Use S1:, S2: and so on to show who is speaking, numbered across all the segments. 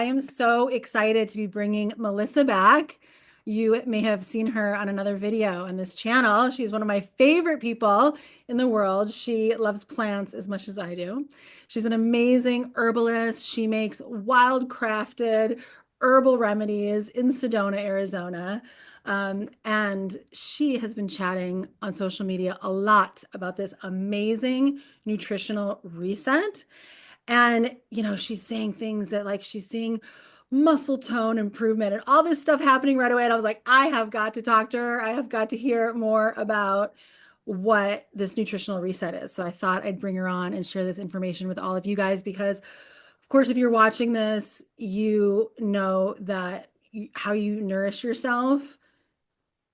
S1: am so excited to be bringing Melissa back. You may have seen her on another video on this channel. She's one of my favorite people in the world. She loves plants as much as I do. She's an amazing herbalist. She makes wild-crafted herbal remedies in Sedona, Arizona. And she has been chatting on social media a lot about this amazing nutritional reset. And, she's saying things that like she's seeing muscle tone improvement and all this stuff happening right away. And I was like, I have got to talk to her. I have got to hear more about what this nutritional reset is. So I thought I'd bring her on and share this information with all of you guys because, of course, if you're watching this, you know that how you nourish yourself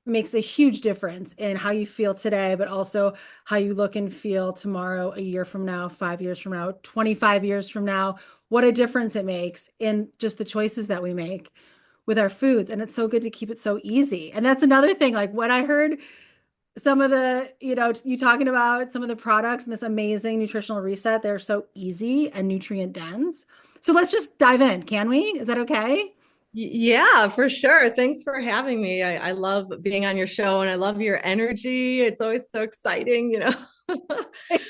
S1: makes a huge difference in how you feel today, but also how you look and feel tomorrow, a year from now, 5 years from now, 25 years from now. What a difference it makes in just the choices that we make with our foods. And it's so good to keep it so easy. And that's another thing. Like when I heard some of the, you talking about some of the products and this amazing nutritional reset, they're so easy and nutrient dense. So let's just dive in, can we? Is that okay?
S2: Yeah, for sure. Thanks for having me. I love being on your show and I love your energy. It's always so exciting.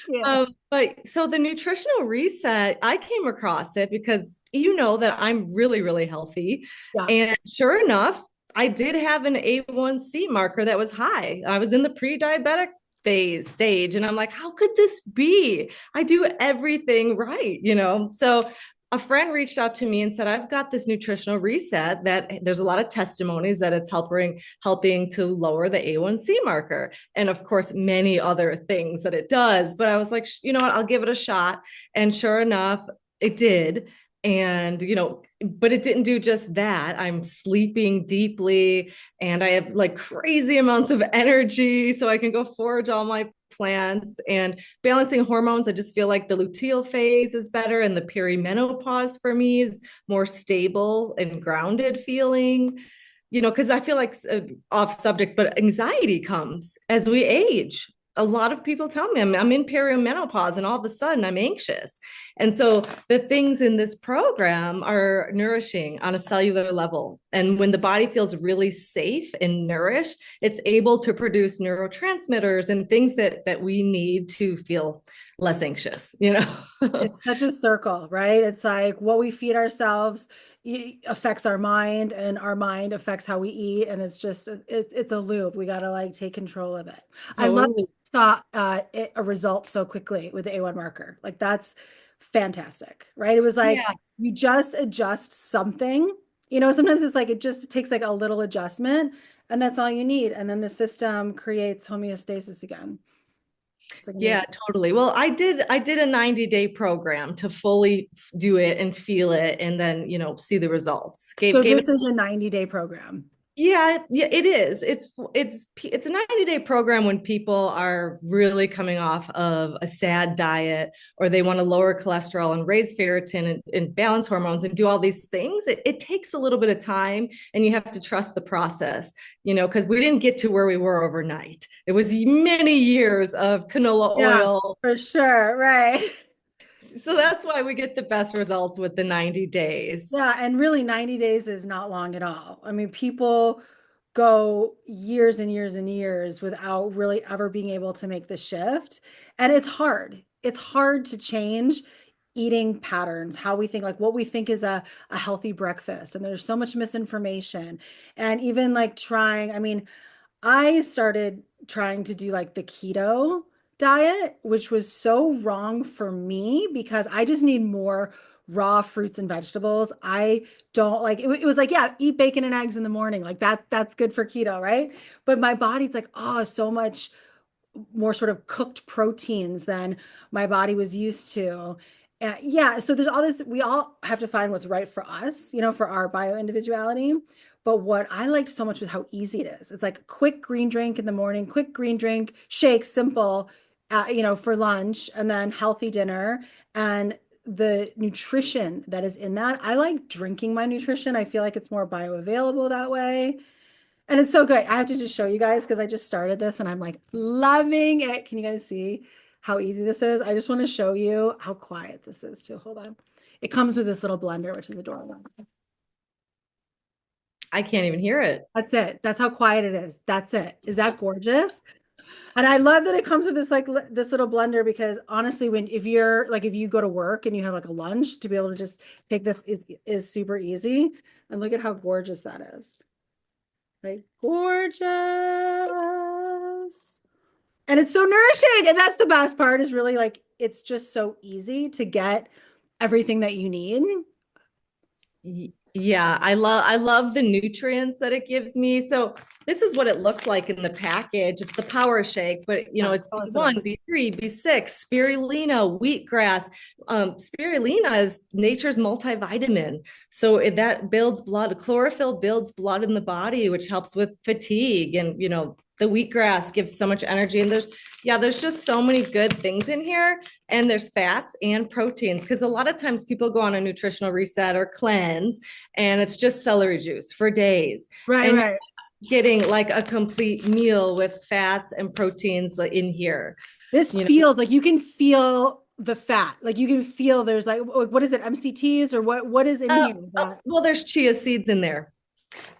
S1: Yeah.
S2: But so the nutritional reset, I came across it because you know that I'm really, really healthy.
S1: Yeah.
S2: And sure enough, I did have an A1C marker that was high. I was in the pre-diabetic phase stage and I'm like, how could this be? I do everything right. So a friend reached out to me and said, I've got this nutritional reset that there's a lot of testimonies that it's helping to lower the A1C marker. And of course, many other things that it does. But I was like, you know what, I'll give it a shot. And sure enough, it did. And, but it didn't do just that. I'm sleeping deeply and I have like crazy amounts of energy. So I can go forage all my plants and balancing hormones. I just feel like the luteal phase is better and the perimenopause for me is more stable and grounded feeling, because I feel like off subject, but anxiety comes as we age. A lot of people tell me I'm in perimenopause and all of a sudden I'm anxious. And so the things in this program are nourishing on a cellular level. And when the body feels really safe and nourished, it's able to produce neurotransmitters and things that we need to feel less anxious.
S1: It's such a circle, right? It's like what we feed ourselves affects our mind and our mind affects how we eat. And it's a loop. We got to like take control of it. I love
S2: Totally.
S1: saw a result so quickly with the A1 marker. Like that's fantastic, right? It was like
S2: Yeah.
S1: you just adjust something. Sometimes it's like it takes like a little adjustment and that's all you need. And then the system creates homeostasis again. It's like
S2: Yeah,
S1: amazing.
S2: totally. Well, I did a 90-day program to fully do it and feel it and then, see the results. Gave
S1: So
S2: gave
S1: this is a 90-day program.
S2: yeah, it is. It's a 90-day program when people are really coming off of a sad diet or they want to lower cholesterol and raise ferritin and balance hormones and do all these things. It takes a little bit of time and you have to trust the process, because we didn't get to where we were overnight. It was many years of canola
S1: Yeah,
S2: oil.
S1: for sure. Right.
S2: So that's why we get the best results with the 90 days.
S1: Yeah. And really, 90 days is not long at all. I mean, people go years and years and years without really ever being able to make the shift. And it's hard. It's hard to change eating patterns, how we think, like what we think is a healthy breakfast. And there's so much misinformation. And even like I mean, I started trying to do like the keto diet, which was so wrong for me because I just need more raw fruits and vegetables. I don't like it was like, yeah, eat bacon and eggs in the morning. Like that's good for keto, right? But my body's like, oh, so much more sort of cooked proteins than my body was used to. Yeah, so there's all this, we all have to find what's right for us, for our bio individuality. But what I liked so much was how easy it is. It's like a quick green drink in the morning, quick green drink, shake, simple, for lunch, and then healthy dinner. And the nutrition that is in that, I like drinking my nutrition. I feel like it's more bioavailable that way. And it's so great. I have to just show you guys because I just started this and I'm like loving it. Can you guys see how easy this is? I just want to show you how quiet this is too. Hold on. It comes with this little blender, which is adorable.
S2: I can't even hear it.
S1: That's it. That's how quiet it is. That's it. Is that gorgeous? And I love that it comes with this like this little blender because honestly, when if you're like if you go to work and you have like a lunch to be able to just take this is super easy. And look at how gorgeous that is. Like gorgeous. And it's so nourishing. And that's the best part is really like it's just so easy to get everything that you need.
S2: Yeah, I love the nutrients that it gives me. So this is what it looks like in the package. It's the power shake, but
S1: Yeah,
S2: it's
S1: tell us about
S2: B1,
S1: it.
S2: B3, B6, spirulina, wheatgrass. Spirulina is nature's multivitamin. So that builds blood. Chlorophyll builds blood in the body, which helps with fatigue. And the wheatgrass gives so much energy. And there's just so many good things in here. And there's fats and proteins because a lot of times people go on a nutritional reset or cleanse and it's just celery juice for days.
S1: Right,
S2: And
S1: right.
S2: getting like a complete meal with fats and proteins in here.
S1: This feels like you can feel the fat. Like you can feel there's like what is it, MCTs or what is in here that
S2: Well, there's chia seeds in there.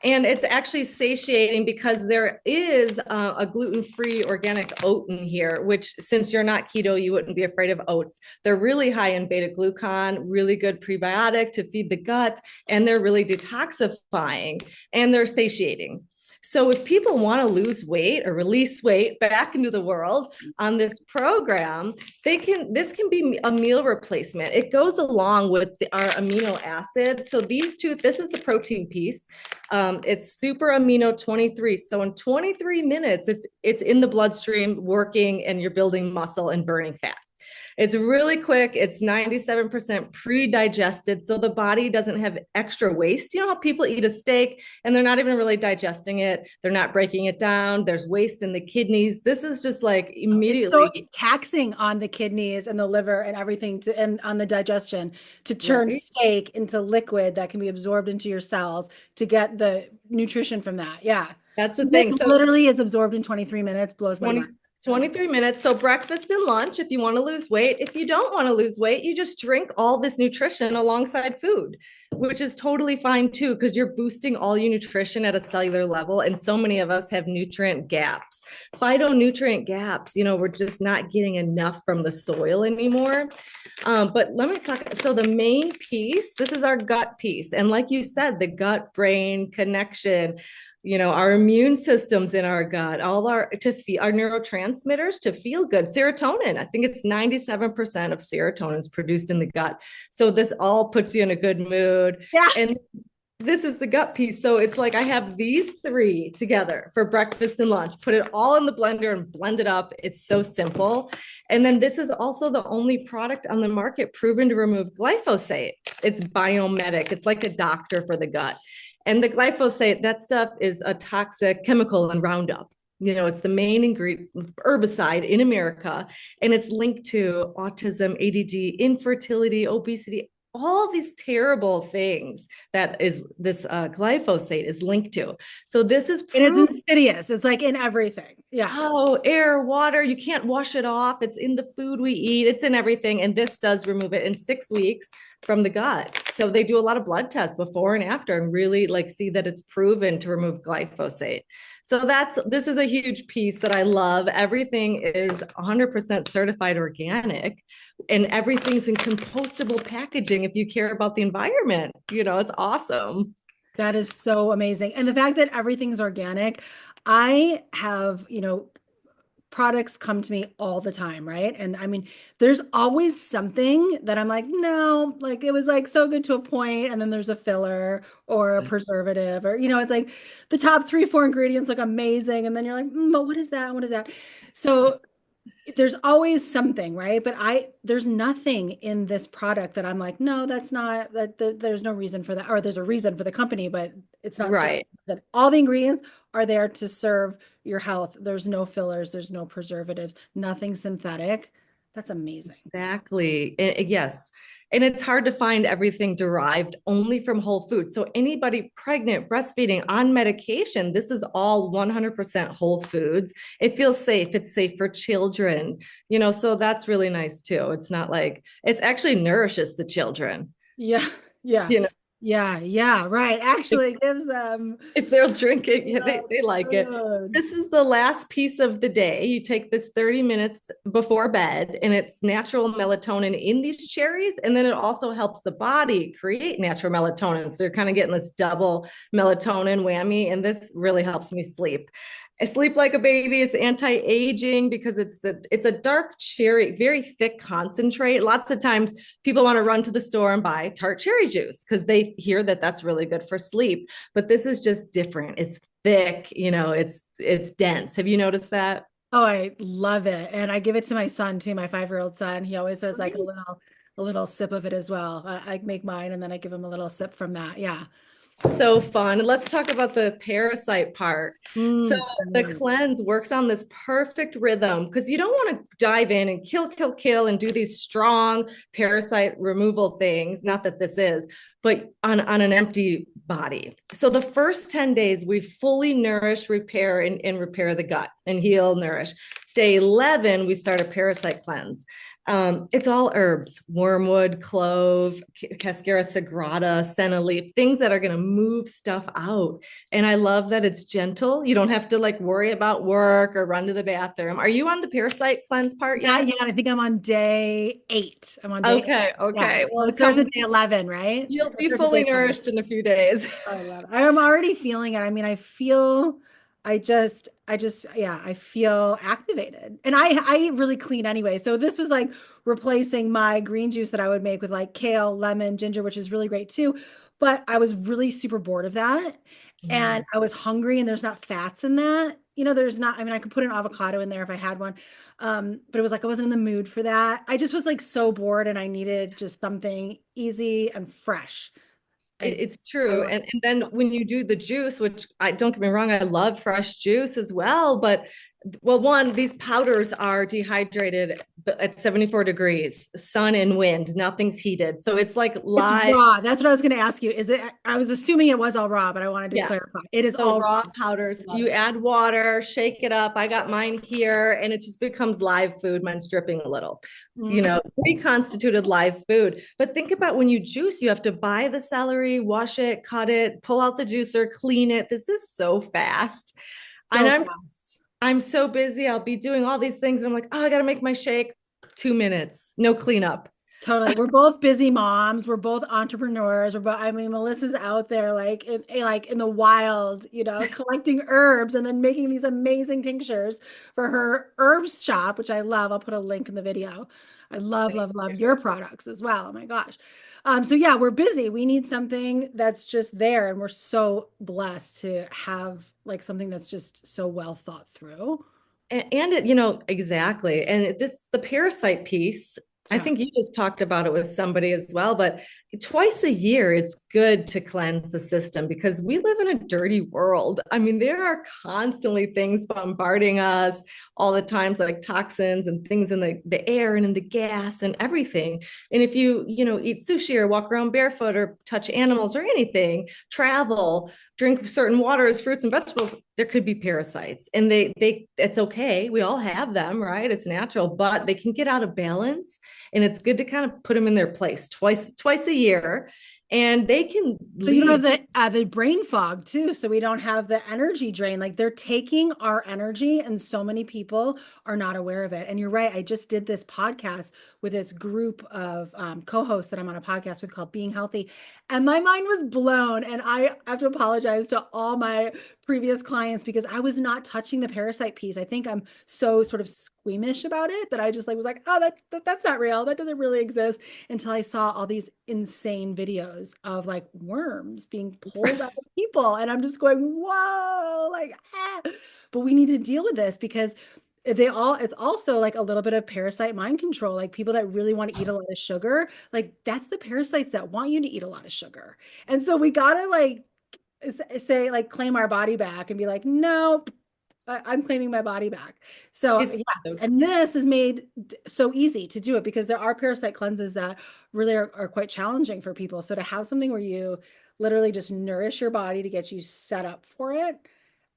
S2: And it's actually satiating because there is a gluten-free organic oat in here, which since you're not keto, you wouldn't be afraid of oats. They're really high in beta glucan, really good prebiotic to feed the gut, and they're really detoxifying and they're satiating. So if people want to lose weight or release weight back into the world on this program, this can be a meal replacement. It goes along with our amino acids. So this is the protein piece. It's super amino 23. So in 23 minutes, it's in the bloodstream working and you're building muscle and burning fat. It's really quick. It's 97% pre-digested. So the body doesn't have extra waste. You know how people eat a steak and they're not even really digesting it. They're not breaking it down. There's waste in the kidneys. This is just like immediately.
S1: it's so taxing on the kidneys and the liver and everything and on the digestion to turn
S2: Right?
S1: steak into liquid that can be absorbed into your cells to get the nutrition from that. Yeah.
S2: That's
S1: So
S2: the
S1: this
S2: thing. So
S1: literally is absorbed in 23 minutes, blows my
S2: 20,
S1: mind.
S2: 23 minutes. So breakfast and lunch, if you want to lose weight. If you don't want to lose weight, you just drink all this nutrition alongside food, which is totally fine too, because you're boosting all your nutrition at a cellular level. And so many of us have nutrient gaps, phytonutrient gaps. We're just not getting enough from the soil anymore. But let me talk. So the main piece, this is our gut piece. And like you said, the gut brain connection, our immune systems in our gut, all our neurotransmitters to feel good. Serotonin, I think it's 97% of serotonin is produced in the gut. So this all puts you in a good mood.
S1: Yeah.
S2: And this is the gut piece. So it's like I have these three together for breakfast and lunch, put it all in the blender and blend it up. It's so simple. And then this is also the only product on the market proven to remove glyphosate. It's biomedic. It's like a doctor for the gut. And the glyphosate, that stuff is a toxic chemical in Roundup. It's the main ingredient herbicide in America, and it's linked to autism, ADD, infertility, obesity, all these terrible things that is this glyphosate is linked to. So this is
S1: And it's insidious. It's like in everything. Yeah.
S2: Oh, air, water, you can't wash it off. It's in the food we eat. It's in everything. And this does remove it in 6 weeks from the gut. So they do a lot of blood tests before and after and really see that it's proven to remove glyphosate. So this is a huge piece that I love. Everything is 100% certified organic and everything's in compostable packaging if you care about the environment. It's awesome.
S1: That is so amazing. And the fact that everything's organic, I have, products come to me all the time, right? And I mean, there's always something that I'm like, no, like it was like so good to a point, and then there's a filler or a preservative, or it's like the top 3, 4 ingredients look amazing, and then you're like, but what is that? What is that? So there's always something, right? But there's nothing in this product that I'm like, no, that's not there's no reason for that, or there's a reason for the company, but it's not
S2: right.
S1: That all the ingredients are there to serve your health. There's no fillers, there's no preservatives, nothing synthetic. That's amazing.
S2: Exactly. Yes. And it's hard to find everything derived only from whole food. So anybody pregnant, breastfeeding, on medication, this is all 100% whole foods. It feels safe. It's safe for children, so that's really nice too. It's not like, it's actually nourishes the children.
S1: Yeah, yeah,
S2: You know,
S1: yeah, right.
S2: if,
S1: Actually, it gives them
S2: if they'll drink it, yeah,
S1: enough
S2: they like it.
S1: food.
S2: This is the last piece of the day. You take this 30 minutes before bed, and it's natural melatonin in these cherries. And then it also helps the body create natural melatonin. So you're kind of getting this double melatonin whammy. And this really helps me sleep. I sleep like a baby. It's anti-aging because it's a dark cherry, very thick concentrate. Lots of times people want to run to the store and buy tart cherry juice because they hear that that's really good for sleep. But this is just different. It's thick, it's dense. Have you noticed that?
S1: Oh, I love it. And I give it to my son too, my 5-year-old son. He always says like
S2: Right.
S1: a little sip of it as well. I make mine and then I give him a little sip from that. Yeah.
S2: So fun. Let's talk about the parasite part. So the
S1: Mm.
S2: cleanse works on this perfect rhythm because you don't want to dive in and kill and do these strong parasite removal things. Not that this is, but on an empty body. So the first 10 days, we fully nourish, repair, and repair the gut and heal, nourish. Day 11, we start a parasite cleanse. It's all herbs, wormwood, clove, cascara sagrada, senna leaf, things that are going to move stuff out. And I love that it's gentle. You don't have to like worry about work or run to the bathroom. Are you on the parasite cleanse part
S1: Not
S2: yet?
S1: yet. I think I'm on day 8. I'm on day 8.
S2: Okay,
S1: Yeah.
S2: okay.
S1: So
S2: Well,
S1: it starts
S2: come,
S1: at day 11, right?
S2: you'll
S1: It
S2: be
S1: starts at day
S2: fully
S1: 11.
S2: nourished in a few days.
S1: I love it. I'm already feeling it. I mean, yeah, I feel activated. And I eat really clean anyway. So this was like replacing my green juice that I would make with like kale, lemon, ginger, which is really great too. But I was really super bored of that. And
S2: Mm.
S1: I was hungry and there's not fats in that. There's not, I mean, I could put an avocado in there if I had one. But it was like I wasn't in the mood for that. I just was like so bored and I needed just something easy and fresh. And
S2: It's
S1: I
S2: true.
S1: love
S2: And then when you do the juice, which I don't get me wrong, I love fresh juice as well. But well, one, these powders are dehydrated at 74 degrees, sun and wind, nothing's heated. So it's like
S1: It's
S2: live.
S1: raw. That's what I was going to ask you. Is it? I was assuming it was all raw, but I wanted to
S2: Yeah.
S1: clarify. It is
S2: So
S1: all
S2: raw
S1: raw.
S2: powders,
S1: Love
S2: you
S1: it.
S2: add water, shake it up. I got mine here and it just becomes live food. Mine's dripping a little,
S1: Mm.
S2: reconstituted live food. But think about when you juice, you have to buy the celery, wash it, cut it, pull out the juicer, clean it. This is so fast. And
S1: So
S2: I'm
S1: fast.
S2: I'm so busy. I'll be doing all these things. And I'm like, oh, I gotta make my shake. 2 minutes, no cleanup.
S1: Totally. We're both busy moms. We're both entrepreneurs. I mean, Melissa's out there like in the wild, collecting herbs and then making these amazing tinctures for her herbs shop, which I love. I'll put a link in the video. I love,
S2: Thank
S1: love, love
S2: you.
S1: your products as well. Oh my gosh. So yeah, we're busy. We need something that's just there, and we're so blessed to have like something that's just so well thought through.
S2: And it, exactly. And the parasite piece, I
S1: Yeah.
S2: think you just talked about it with somebody as well, but twice a year, it's good to cleanse the system because we live in a dirty world. I mean, there are constantly things bombarding us all the times, like toxins and things in the air and in the gas and everything. And if you eat sushi or walk around barefoot or touch animals or anything, travel, drink certain waters, fruits and vegetables, there could be parasites. And it's okay. We all have them, right? It's natural, but they can get out of balance. And it's good to kind of put them in their place twice a year. And they can
S1: So you don't
S2: leave.
S1: have the brain fog too. So we don't have the energy drain. Like they're taking our energy, and so many people are not aware of it. And you're right. I just did this podcast with this group of co-hosts that I'm on a podcast with called Being Healthy, and my mind was blown. And I have to apologize to all my previous clients because I was not touching the parasite piece. I think I'm so sort of squeamish about it that I just like was like, oh, that's not real. That doesn't really exist until I saw all these insane videos of like worms being pulled out of people. And I'm just going, whoa, like, ah. But we need to deal with this because it's also like a little bit of parasite mind control. Like people that really want to eat a lot of sugar, like that's the parasites that want you to eat a lot of sugar. And so we gotta like say, like, claim our body back and be like, no, I'm claiming my body back. So
S2: It's
S1: yeah,
S2: so
S1: and this is made so easy to do it because there are parasite cleanses that really are quite challenging for people. So to have something where you literally just nourish your body to get you set up for it,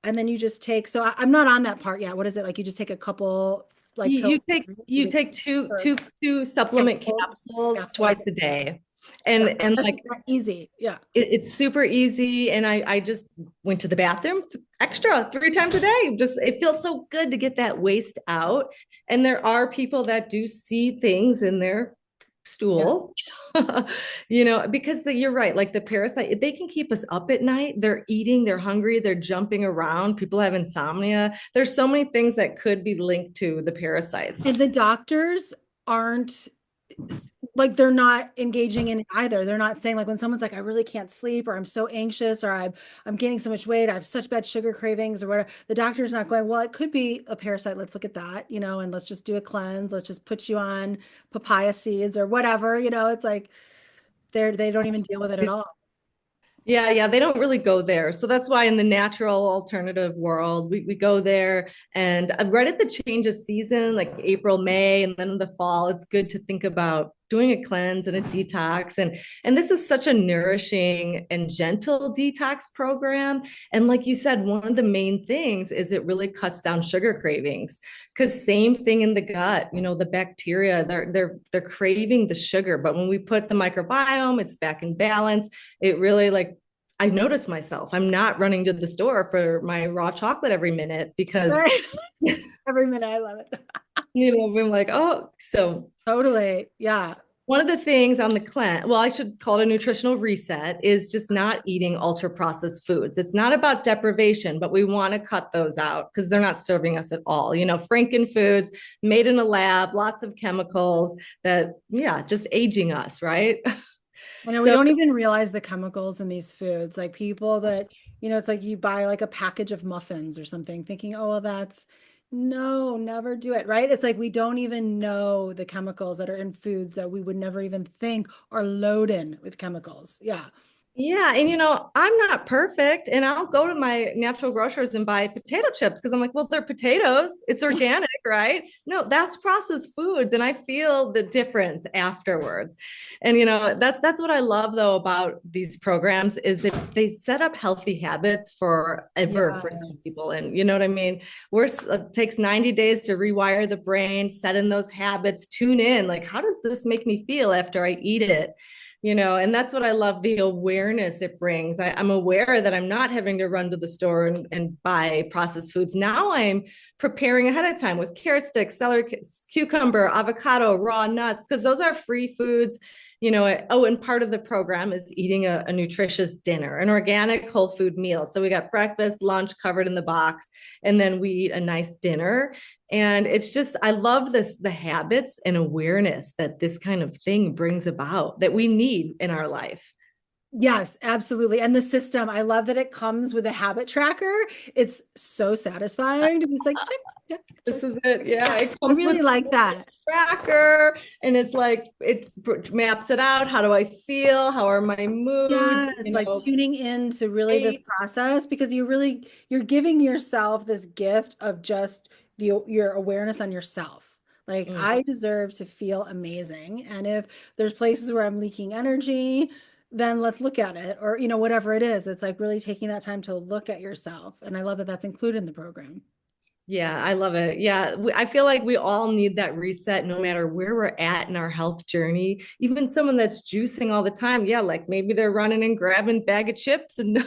S1: and then you just take. So I'm not on that part yet. What is it like? You just take a couple like
S2: you
S1: pills,
S2: you take
S1: right?
S2: you take two
S1: Or
S2: two two supplement
S1: capsules,
S2: capsules
S1: capsules.
S2: twice a day. And
S1: That's
S2: like
S1: that easy. Yeah.
S2: it's super easy. And I just went to the bathroom extra 3 times a day. Just it feels so good to get that waste out. And there are people that do see things in their
S1: Yeah.
S2: stool, because you're right. Like the parasite, they can keep us up at night. They're eating, they're hungry, they're jumping around. People have insomnia. There's so many things that could be linked to the parasites.
S1: And the doctors aren't like they're not engaging in it either. They're not saying like when someone's like, I really can't sleep, or I'm so anxious, or I'm gaining so much weight, I have such bad sugar cravings, or whatever. The doctor's not going, well, it could be a parasite. Let's look at that, and let's just do a cleanse. Let's just put you on papaya seeds or whatever. It's like they don't even deal with it at all.
S2: Yeah, yeah, they don't really go there. So that's why in the natural alternative world, we go there. And right at the change of season, like April, May, and then in the fall, it's good to think about doing a cleanse and a detox. And this is such a nourishing and gentle detox program. And like you said, one of the main things is it really cuts down sugar cravings. Because same thing in the gut, the bacteria, they're craving the sugar. But when we put the microbiome, it's back in balance. It really like I notice myself. I'm not running to the store for my raw chocolate every minute because,
S1: Right. Every minute. I love it.
S2: I'm like, oh, so
S1: Totally. Yeah.
S2: one of the things on the cleanse, well, I should call it a nutritional reset, is just not eating ultra processed foods. It's not about deprivation, but we want to cut those out because they're not serving us at all. Franken foods made in a lab, lots of chemicals that, yeah, just aging us, right?
S1: I know we
S2: So
S1: don't even realize the chemicals in these foods. Like people that, it's like you buy like a package of muffins or something thinking, oh, well, no, never do it, right? It's like we don't even know the chemicals that are in foods that we would never even think are loaded with chemicals. Yeah.
S2: yeah, and I'm not perfect, and I'll go to my natural grocers and buy potato chips because I'm like, well, they're potatoes. It's organic, right? No, that's processed foods, and I feel the difference afterwards. And that's what I love though about these programs is that they set up healthy habits forever for some
S1: Yes.
S2: people, and you know what I mean. It takes 90 days to rewire the brain, set in those habits, tune in. Like, how does this make me feel after I eat it? And that's what I love, the awareness it brings. I'm aware that I'm not having to run to the store and buy processed foods. Now I'm preparing ahead of time with carrot sticks, celery, cucumber, avocado, raw nuts, because those are free foods. And part of the program is eating a nutritious dinner, an organic whole food meal. So we got breakfast, lunch covered in the box, and then we eat a nice dinner. And it's just, I love the habits and awareness that this kind of thing brings about that we need in our life.
S1: Yes, absolutely. And the system, I love that it comes with a habit tracker. It's so satisfying to just like check, check,
S2: This
S1: check.
S2: is it. Yeah.
S1: Yeah,
S2: It
S1: I
S2: comes with
S1: really like that.
S2: tracker and it's like, it maps it out. How do I feel? How are my moods?
S1: Yes, like tuning into really this process because you're giving yourself this gift of just your awareness on yourself. Like
S2: Mm.
S1: I deserve to feel amazing. And if there's places where I'm leaking energy, then let's look at it or whatever it is. It's like really taking that time to look at yourself. And I love that that's included in the program.
S2: Yeah, I love it. Yeah, I feel like we all need that reset no matter where we're at in our health journey. Even someone that's juicing all the time. Yeah, like maybe they're running and grabbing a bag of chips and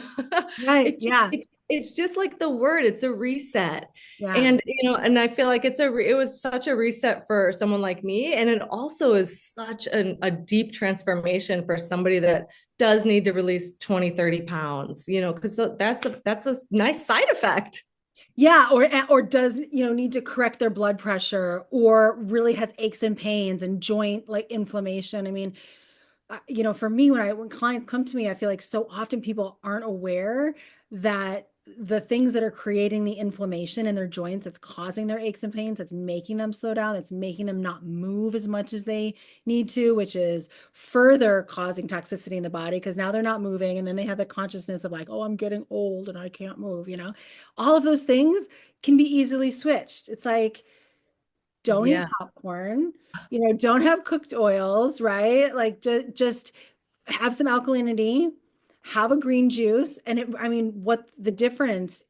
S1: Right. Yeah.
S2: it's just like the word, it's a reset.
S1: Yeah.
S2: And I feel like it was such a reset for someone like me. And it also is such a deep transformation for somebody that does need to release 20, 30 pounds, because that's a nice side effect.
S1: Yeah, or does, need to correct their blood pressure or really has aches and pains and joint like inflammation. I mean, for me, when clients come to me, I feel like so often people aren't aware that the things that are creating the inflammation in their joints, that's causing their aches and pains, that's making them slow down, that's making them not move as much as they need to, which is further causing toxicity in the body because now they're not moving. And then they have the consciousness of like, oh, I'm getting old and I can't move, all of those things can be easily switched. It's like, don't eat
S2: Yeah.
S1: popcorn, don't have cooked oils, right? Like just have some alkalinity, have a green juice. And I mean, what the difference,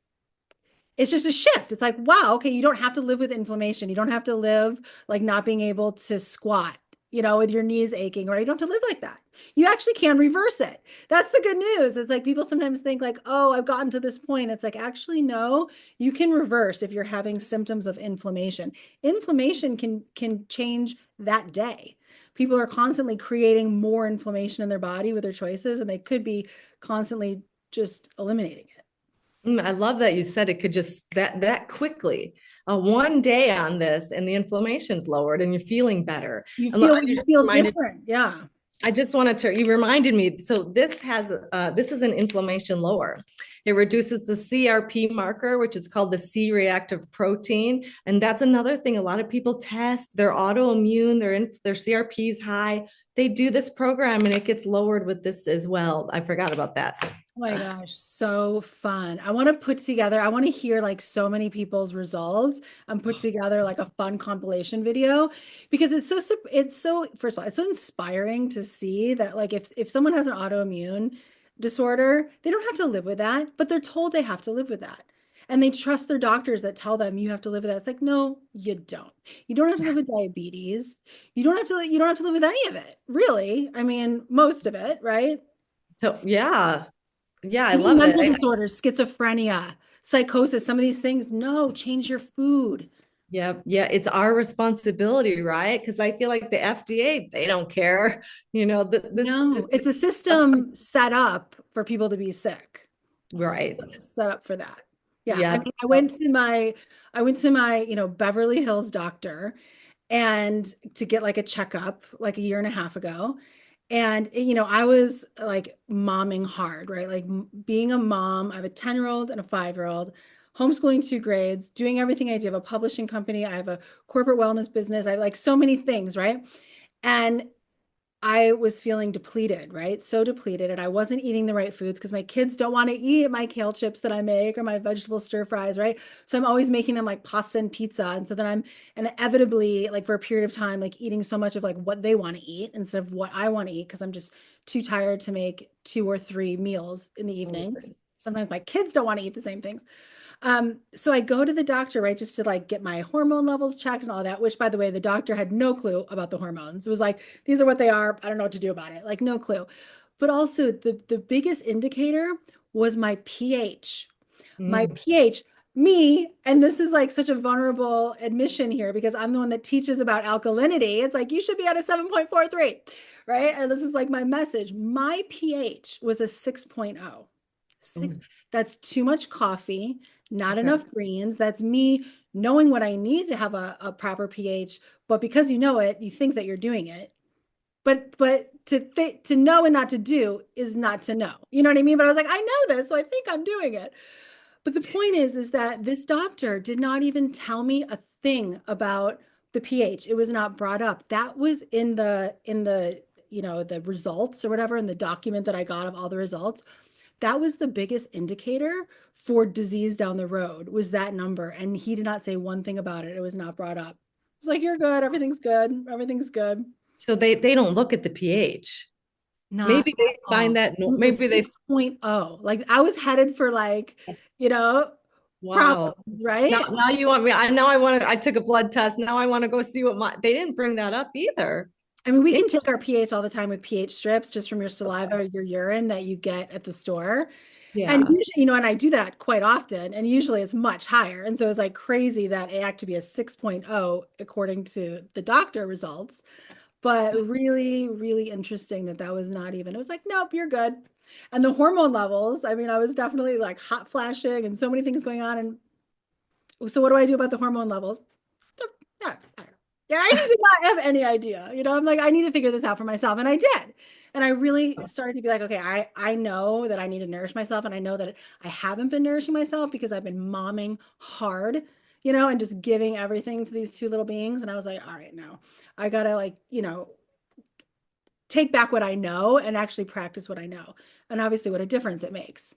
S1: it's just a shift. It's like, wow, okay, you don't have to live with inflammation. You don't have to live like not being able to squat. with your knees aching, right? You don't have to live like that. You actually can reverse it. That's the good news. It's like people sometimes think like, oh, I've gotten to this point. It's like, actually, no, you can reverse if you're having symptoms of inflammation. Inflammation can change that day. People are constantly creating more inflammation in their body with their choices, and they could be constantly just eliminating it.
S2: I love that you said it could just that quickly. One day on this and the inflammation's lowered and you're feeling better. And look, you
S1: You
S2: just
S1: feel
S2: reminded
S1: different. Yeah.
S2: I just wanted to, you reminded me. So this is an inflammation lower. It reduces the CRP marker, which is called the C reactive protein. And that's another thing. A lot of people test, they're autoimmune, their CRP is high. They do this program and it gets lowered with this as well. I forgot about that.
S1: Oh my gosh, so fun. I want to put together, I want to hear like so many people's results and put together like a fun compilation video because first of all, it's so inspiring to see that like if someone has an autoimmune disorder, they don't have to live with that, but they're told they have to live with that. And they trust their doctors that tell them you have to live with that. It's like, no, you don't. You don't have to live with diabetes. You don't have to live with any of it, really. I mean, most of it, right?
S2: So yeah, yeah, I
S1: Even
S2: love it.
S1: mental disorders, schizophrenia, psychosis, some of these things, no, change your food.
S2: Yeah, yeah, it's our responsibility, right? Because I feel like the FDA, they don't care. This
S1: No, it's a system set up for people to be sick.
S2: right.
S1: Set up for that. Yeah. I
S2: Yeah.
S1: mean, I went to my, Beverly Hills doctor and to get like a checkup like a year and a half ago. And, I was like momming hard, right? Like being a mom, I have a 10-year-old and a 5-year-old, homeschooling 2 grades, doing everything I do. I have a publishing company. I have a corporate wellness business. I have like so many things, right? And I was feeling depleted, right? So depleted. And I wasn't eating the right foods because my kids don't want to eat my kale chips that I make or my vegetable stir fries, right? So I'm always making them like pasta and pizza. And so then I'm inevitably, like for a period of time, like eating so much of like what they want to eat instead of what I want to eat because I'm just too tired to make 2 or 3 meals in the evening. Sometimes my kids don't want to eat the same things. So I go to the doctor, right, just to like get my hormone levels checked and all that, which by the way, the doctor had no clue about the hormones. It was like, these are what they are. I don't know what to do about it. Like no clue. But also the biggest indicator was my pH. My
S2: Mm.
S1: pH, me, and this is like such a vulnerable admission here because I'm the one that teaches about alkalinity. It's like you should be at a 7.43, right? And this is like my message. My pH was a 6.0. Six,
S2: Mm.
S1: that's too much coffee, not
S2: Okay.
S1: enough greens. That's me knowing what I need to have a proper pH, but because you know it, you think that you're doing it. But to know and not to do is not to know. You know what I mean? But I was like, I know this, so I think I'm doing it. But the point is that this doctor did not even tell me a thing about the pH. It was not brought up. That was in the the results or whatever in the document that I got of all the results. That was the biggest indicator for disease down the road was that number. And he did not say one thing about it. It was not brought up. It's like, you're good. Everything's good. Everything's good.
S2: So they don't look at the pH.
S1: Not
S2: Maybe
S1: at
S2: they find
S1: all.
S2: that
S1: It was a
S2: maybe they
S1: 6.0. Like I was headed for like, you know,
S2: wow.
S1: problems, right?
S2: Now you want me. I want to. I took a blood test. Now I want to go see what my. They didn't bring that up either.
S1: I mean, we
S2: It,
S1: can take our pH all the time with pH strips just from your saliva or your urine that you get at the store. And
S2: yeah.
S1: usually, and I do that quite often, and usually it's much higher. And so it's like crazy that it had to be a 6.0 according to the doctor results. But really, really interesting that that was not even, it was like, nope, you're good. And the hormone levels, I mean, I was definitely like hot flashing and so many things going on. And so what do I do about the hormone levels? I don't know. Yeah, I did not have any idea. I'm like, I need to figure this out for myself. And I did. And I really started to be like, okay, I know that I need to nourish myself. And I know that I haven't been nourishing myself because I've been momming hard, and just giving everything to these two little beings. And I was like, all right, no, I gotta like, take back what I know and actually practice what I know. And obviously what a difference it makes.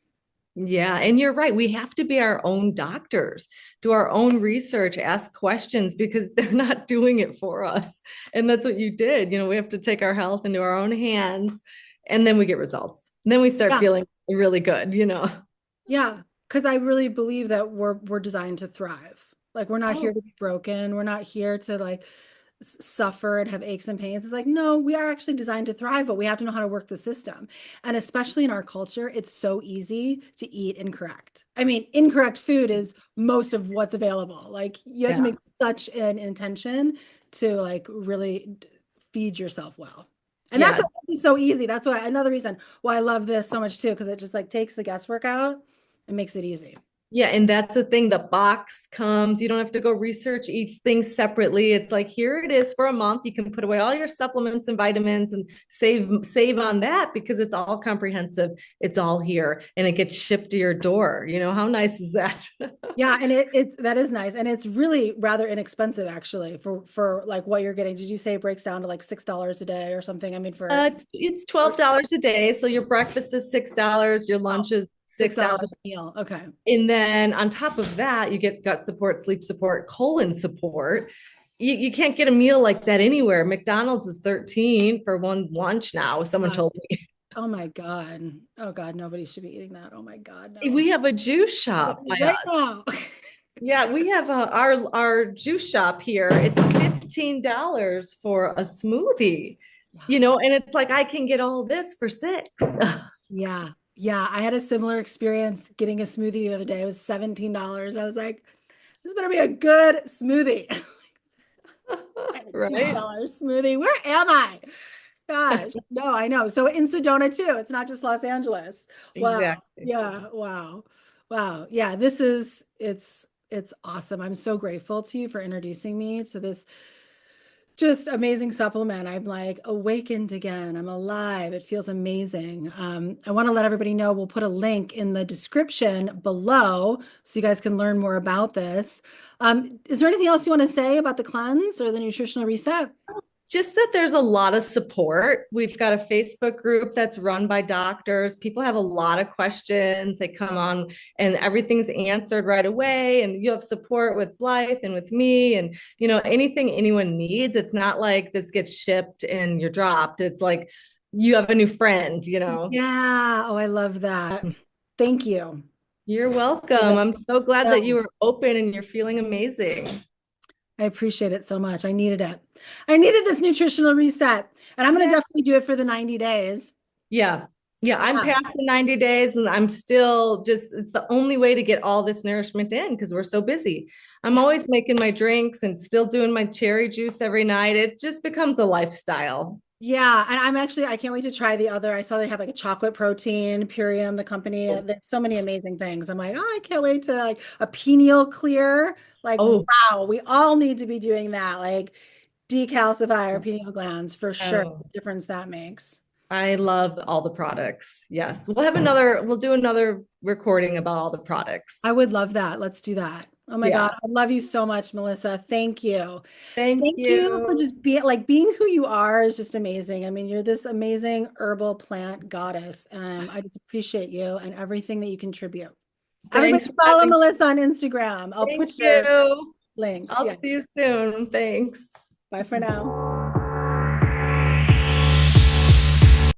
S2: Yeah, and you're right. We have to be our own doctors, do our own research, ask questions because they're not doing it for us. And that's what you did. We have to take our health into our own hands and then we get results. And then we start
S1: Yeah.
S2: feeling really good.
S1: Yeah. Because I really believe that we're designed to thrive. Like we're not here
S2: Oh,
S1: to be broken. We're not here to like suffer and have aches and pains. It's like, no, we are actually designed to thrive, but we have to know how to work the system. And especially in our culture, it's so easy to eat incorrect. I mean, incorrect food is most of what's available. Like you have to
S2: Yeah.
S1: make such an intention to like really feed yourself well. And that's
S2: Yeah.
S1: why it's so easy. That's why another reason why I love this so much too, because it just like takes the guesswork out and makes it easy.
S2: Yeah, and that's the thing. The box comes. You don't have to go research each thing separately. It's like here it is for a month. You can put away all your supplements and vitamins and save on that because it's all comprehensive. It's all here and it gets shipped to your door. You know, how nice is that?
S1: Yeah, and it's that is nice, and it's really rather inexpensive actually for like what you're getting. Did you say it breaks down to like $6 a day or something? I mean, for
S2: It's $12 a day. So your breakfast is $6, your
S1: oh,
S2: lunch is
S1: $6
S2: $6.
S1: a meal. Okay.
S2: And then on top of that, you get gut support, sleep support, colon support. You can't get a meal like that anywhere. McDonald's is 13 for one lunch now. Someone told me.
S1: Oh my God. Oh God, nobody should be eating that. Oh my God, no.
S2: We have a juice shop by
S1: Right
S2: us.
S1: now.
S2: Yeah, we have our juice shop here. It's $15 for a smoothie, and it's like I can get all this for six.
S1: Yeah. Yeah. I had a similar experience getting a smoothie the other day. It was $17. I was like, this better be a good smoothie.
S2: Right?
S1: $17 smoothie. Where am I? Gosh, no, I know. So in Sedona too. It's not just Los Angeles. Wow.
S2: Exactly.
S1: Yeah. Wow. Wow. Yeah. It's awesome. I'm so grateful to you for introducing me to this just amazing supplement. I'm like awakened again. I'm alive. It feels amazing. I want to let everybody know we'll put a link in the description below so you guys can learn more about this. Is there anything else you want to say about the cleanse or the nutritional reset?
S2: Just that there's a lot of support. We've got a Facebook group that's run by doctors. People have a lot of questions. They come on and everything's answered right away. And you have support with Blythe and with me and, anything anyone needs. It's not like this gets shipped and you're dropped. It's like you have a new friend.
S1: Yeah. Oh, I love that. Thank you.
S2: You're welcome. I'm so glad
S1: Yeah,
S2: that you were open and you're feeling amazing.
S1: I appreciate it so much. I needed it. I needed this nutritional reset, and I'm going to
S2: Yeah.
S1: definitely do it for the 90 days.
S2: Yeah. Yeah, I'm
S1: Yeah.
S2: past the 90 days and I'm still it's the only way to get all this nourishment in because we're so busy. I'm
S1: Yeah.
S2: always making my drinks and still doing my cherry juice every night. It just becomes a lifestyle.
S1: Yeah, and I can't wait to try the other. I saw they have like a chocolate protein, Purium, the company. There's so many amazing things. I'm like, oh, I can't wait to like a pineal clear. Like,
S2: Oh,
S1: wow, we all need to be doing that. Like decalcify our pineal glands for sure.
S2: oh,
S1: The difference that makes.
S2: I love all the products. Yes. We'll do another recording about all the products.
S1: I would love that. Let's do that. Oh my
S2: Yeah.
S1: God. I love you so much, Melissa. Thank you.
S2: Thank
S1: Thank you for
S2: you.
S1: just being who you are is just amazing. I mean, you're this amazing herbal plant goddess. I just appreciate you and everything that you contribute. Everybody
S2: Thanks for
S1: follow
S2: having.
S1: Melissa on Instagram. I'll
S2: Thank
S1: put your
S2: you.
S1: links.
S2: I'll
S1: Yeah.
S2: see you soon. Thanks.
S1: Bye for now.